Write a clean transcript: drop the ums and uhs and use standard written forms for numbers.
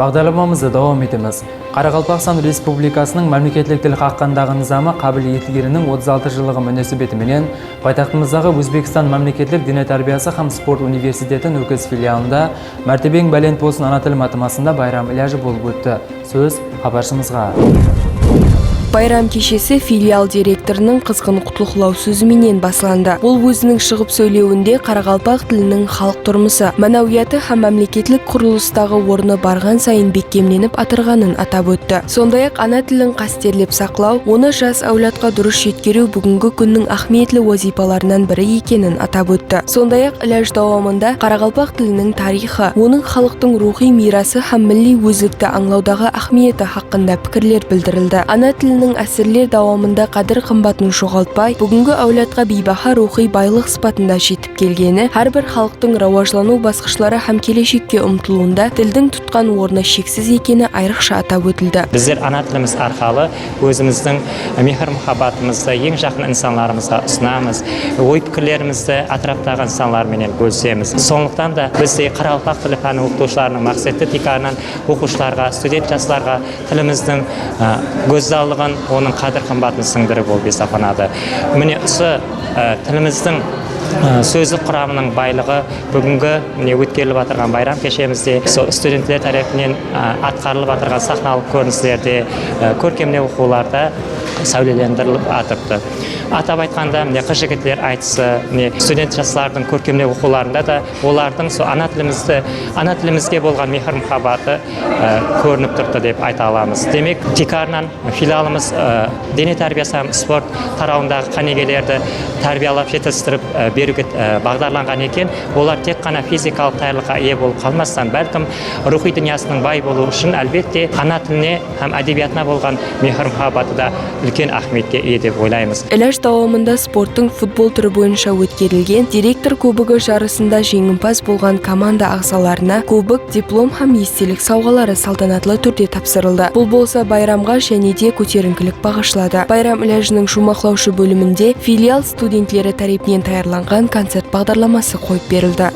Бағдарламамызды давам етеміз. Қарақалпақстан Республикасының мемлекеттік тіл хаққандағы низамы қабыл етілгенінің 36 жылығы мөнесебетіменен пайтақтымыздағы Өзбекстан мемлекеттік дене тәрбиясы һәм спорт университеті Нүкіс филиалында мәртебең бәлент болсын ана тілі матемасында байрам иляжы болып өтті. Сөз хабаршымызға. Байрам кешесі филиал директорының қызғын құтлықлау сөзіменен басыланды. Ол өзінің шығып сөйлеуінде қарақалпақ тілінің халық тұрмысы, мәнәуияты һәм мемлекеттік құрылыстағы орны барған сайын бекемленіп атырғанын атап өтті. Сондай-ақ ана тілін қастерлеп сақлау, оны жас әулетқа дұрыс жеткеру бүгінгі күннің ахметлі вазипаларынан бірі екенін атап өтті. Сондай-ақ иляж давамында қарақалпақ тілінің тарихы, оның халықтың рухи мирасы һәм милли өзекті аңлаудағы ахметі хақында пікірлер білдірілді. Ана тілінің әсірлер давамында қадір қымбатын жоғалтпай, бүгінгі әулетқа бейбаха рухи байлық сипатында жетіп келгені, әрбір халықтың рауажлану басқышлары һәм келешекке ұмтылуында тілдің тұтқан орны шексіз екені айрықша атап өтілді. Біздер ана тіліміз арқалы өзіміздің мехр-мұхаббатымызды ең жақын инсанларымызға ұсынамыз, ой-пікірлерімізді атыраптағы инсанларменен бөлісеміз. Сондықтан да бізде қарақалпақ тілі пәні оқытушыларының мақсаты тек қана оқушыларға, студент жастарға тіліміздің көзалдығын, оның қадір қымбатын сіңдіріп болып есептелінеді. Міне осы тіліміздің сөздік құрамының байлығы бүгінгі өткеріліп жатырған байрам кешемізде студенттер тарапынан атқарылып жатырған сахналық көріністерде, көркемдік оқуларда сәулелендіріліп атырды. Атап айтқанда, қыз жігіттер айтысы, студент жастардың көркемдік оқуларында да олардың ана тілімізге болған мехр-мұхаббаты көрініп тұрды деп айта аламыз. Демек, текарынан филиалымыз дене тәрбиясы һәм спорт тарауындағы қанегелерді тәрбиялап жетістіріп беруге бағдарланған екен. Олар тек қана физикалық даярлыққа ие болып қалмастан, бәлкім рухи дүниясының бай болуы үшін әлбетте ана тіліне һәм әдебиетіне болған мехр-мұхаббаты да үлкен ахметке ие деп ойлаймыз. Иляж давамында спорттың футбол түрі бойынша өткерілген директор кубогы жарысында жеңімпаз болған команда ағзаларына кубок, диплом һәм естелік сауғалары салтанатлы түрде тапсырылды. Бұл болса байрамға және де көтеріңкілік бағышлады. Байрам иляжының жұмақлаушы бөлімінде филиал студенттері тарапынан таярланған концерт бағдарламасы қойып берілді.